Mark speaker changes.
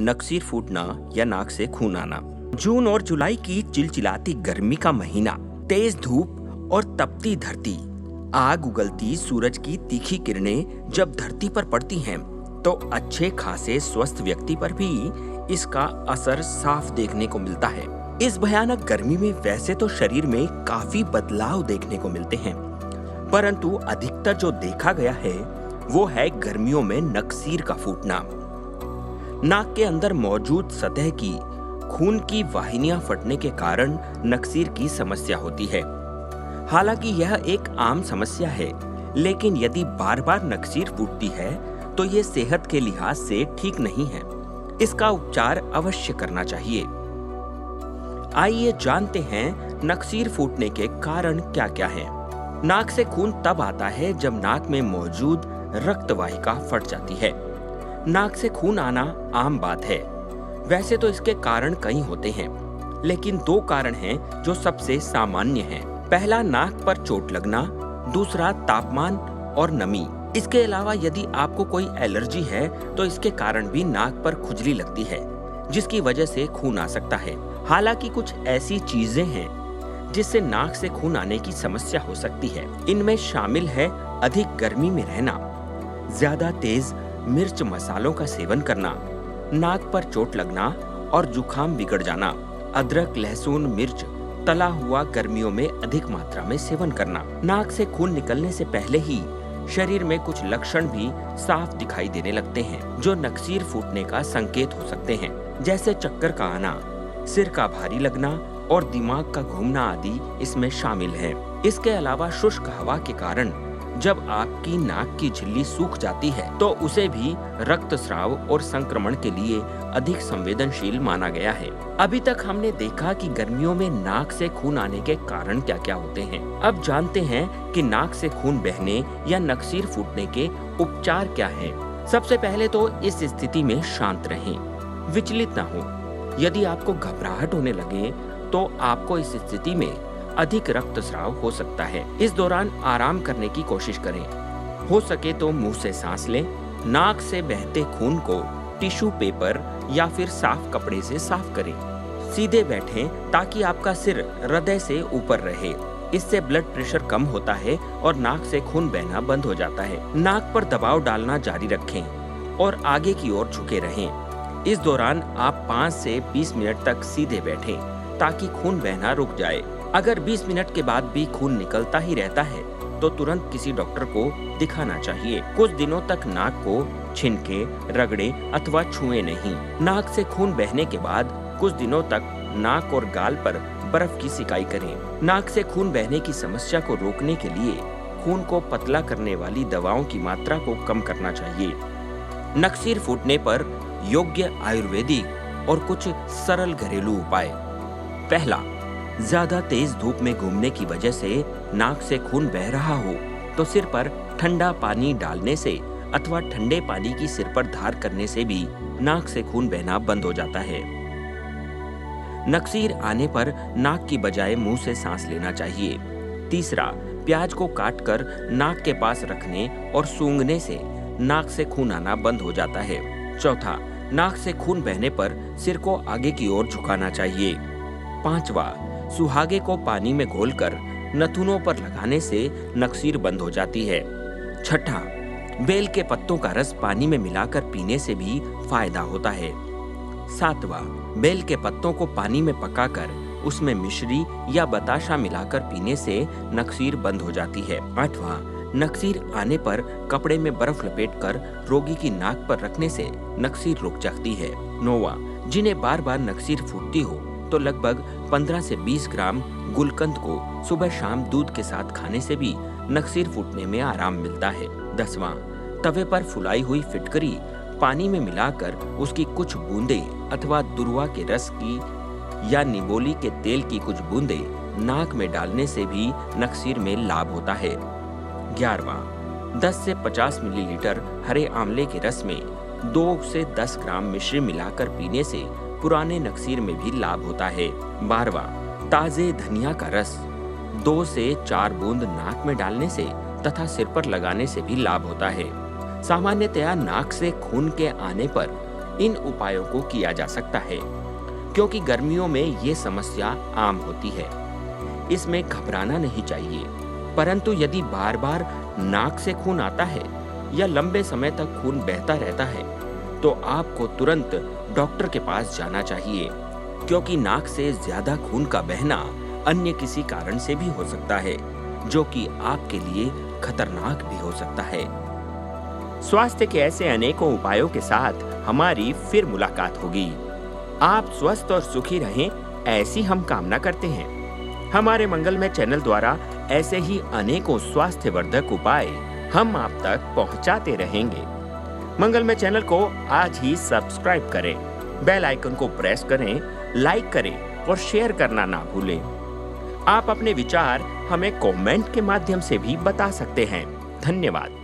Speaker 1: नकसीर फूटना या नाक से खून आना। जून और जुलाई की चिलचिलाती गर्मी का महीना, तेज धूप और तपती धरती, आग उगलती सूरज की तीखी किरणें जब धरती पर पड़ती हैं, तो अच्छे खासे स्वस्थ व्यक्ति पर भी इसका असर साफ देखने को मिलता है। इस भयानक गर्मी में वैसे तो शरीर में काफी बदलाव देखने को मिलते हैं, परंतु अधिकतर जो देखा गया है वो है गर्मियों में नकसीर का फूटना। नाक के अंदर मौजूद सतह की खून की वाहिनियां फटने के कारण नकसीर की समस्या होती है। हालांकि यह एक आम समस्या है, लेकिन यदि बार बार नकसीर फूटती है तो ये सेहत के लिहाज से ठीक नहीं है। इसका उपचार अवश्य करना चाहिए। आइए जानते हैं नकसीर फूटने के कारण क्या क्या हैं। नाक से खून तब आता है जब नाक में मौजूद रक्त वाहिका फट जाती है। नाक से खून आना आम बात है। वैसे तो इसके कारण कई होते हैं, लेकिन दो कारण हैं जो सबसे सामान्य हैं। पहला, नाक पर चोट लगना, दूसरा तापमान और नमी। इसके अलावा यदि आपको कोई एलर्जी है तो इसके कारण भी नाक पर खुजली लगती है, जिसकी वजह से खून आ सकता है। हालांकि कुछ ऐसी चीजें हैं जिससे नाक से खून आने की समस्या हो सकती है। इनमें शामिल है अधिक गर्मी में रहना, ज्यादा तेज मिर्च मसालों का सेवन करना, नाक पर चोट लगना और जुखाम बिगड़ जाना, अदरक, लहसुन, मिर्च तला हुआ गर्मियों में अधिक मात्रा में सेवन करना। नाक से खून निकलने से पहले ही शरीर में कुछ लक्षण भी साफ दिखाई देने लगते हैं, जो नकसीर फूटने का संकेत हो सकते हैं, जैसे चक्कर का आना, सिर का भारी लगना और दिमाग का घूमना आदि इसमें शामिल है। इसके अलावा शुष्क हवा के कारण जब आपकी नाक की झिल्ली सूख जाती है तो उसे भी रक्तस्राव और संक्रमण के लिए अधिक संवेदनशील माना गया है। अभी तक हमने देखा कि गर्मियों में नाक से खून आने के कारण क्या क्या होते हैं। अब जानते हैं कि नाक से खून बहने या नकसीर फूटने के उपचार क्या हैं। सबसे पहले तो इस स्थिति में शांत रहें, विचलित ना हो। यदि आपको घबराहट होने लगे तो आपको इस स्थिति में अधिक रक्तस्राव हो सकता है। इस दौरान आराम करने की कोशिश करें। हो सके तो मुंह से सांस लें। नाक से बहते खून को टिश्यू पेपर या फिर साफ कपड़े से साफ करें। सीधे बैठें ताकि आपका सिर हृदय से ऊपर रहे। इससे ब्लड प्रेशर कम होता है और नाक से खून बहना बंद हो जाता है। नाक पर दबाव डालना जारी रखें और आगे की ओर झुके रहें। इस दौरान आप 5 से 20 मिनट तक सीधे बैठें ताकि खून बहना रुक जाए। अगर 20 मिनट के बाद भी खून निकलता ही रहता है तो तुरंत किसी डॉक्टर को दिखाना चाहिए। कुछ दिनों तक नाक को छिनके, रगड़े अथवा छुए नहीं। नाक से खून बहने के बाद कुछ दिनों तक नाक और गाल पर बर्फ की सिकाई करें। नाक से खून बहने की समस्या को रोकने के लिए खून को पतला करने वाली दवाओं की मात्रा को कम करना चाहिए। नकसीर फूटने पर योग्य आयुर्वेदिक और कुछ सरल घरेलू उपाय। पहला, ज्यादा तेज धूप में घूमने की वजह से नाक से खून बह रहा हो तो सिर पर ठंडा पानी डालने से अथवा ठंडे पानी की सिर पर धार करने से भी नाक से खून बहना बंद हो जाता है। नकसीर आने पर नाक की बजाय मुंह से सांस लेना चाहिए। तीसरा, प्याज को काटकर नाक के पास रखने और सूंघने से नाक से खून आना बंद हो जाता है। चौथा, नाक से खून बहने पर सिर को आगे की ओर झुकाना चाहिए। पांचवा, सुहागे को पानी में घोलकर नथुनों पर लगाने से नकसीर बंद हो जाती है। छठा, बेल के पत्तों का रस पानी में मिलाकर पीने से भी फायदा होता है। सातवां, बेल के पत्तों को पानी में पकाकर उसमें मिश्री या बताशा मिलाकर पीने से नकसीर बंद हो जाती है। आठवां, नकसीर आने पर कपड़े में बर्फ लपेटकर रोगी की नाक पर रखने से नकसीर रुक जाती है। नौवां, जिन्हें बार बार नकसीर फूटती हो तो लगभग 15 से 20 ग्राम गुलकंद को सुबह शाम दूध के साथ खाने से भी नकसीर फूटने में आराम मिलता है। 10वां, तवे पर फुलाई हुई फिटकरी पानी में मिलाकर उसकी कुछ बूंदें अथवा दुर्वा के रस की या निबोली के तेल की कुछ बूंदें नाक में डालने से भी नकसीर में लाभ होता है। 11वां, 10 से 50 मिलीलीटर हरे आंवले के रस में 2 से 10 ग्राम मिश्री मिलाकर पीने से पुराने नकसीर में भी लाभ होता है। 12वां, ताजे धनिया का रस 2 से 4 बूंद नाक में डालने से तथा सिर पर लगाने से भी लाभ होता है। सामान्यतया नाक से खून के आने पर इन उपायों को किया जा सकता है, क्योंकि गर्मियों में ये समस्या आम होती है। इसमें घबराना नहीं चाहिए, परंतु यदि बार बार नाक से खून आता है या लंबे समय तक खून बहता रहता है तो आपको तुरंत डॉक्टर के पास जाना चाहिए, क्योंकि नाक से ज्यादा खून का बहना अन्य किसी कारण से भी हो सकता है, जो कि आपके लिए खतरनाक भी हो सकता है। स्वास्थ्य के ऐसे अनेकों उपायों के साथ हमारी फिर मुलाकात होगी। आप स्वस्थ और सुखी रहें, ऐसी हम कामना करते हैं। हमारे मंगलमय चैनल द्वारा ऐसे ही अनेकों स्वास्थ्यवर्धक उपाय हम आप तक पहुंचाते रहेंगे। मंगलमय चैनल को आज ही सब्सक्राइब करें, बेल आइकन को प्रेस करें, लाइक करें और शेयर करना ना भूलें। आप अपने विचार हमें कमेंट के माध्यम से भी बता सकते हैं। धन्यवाद।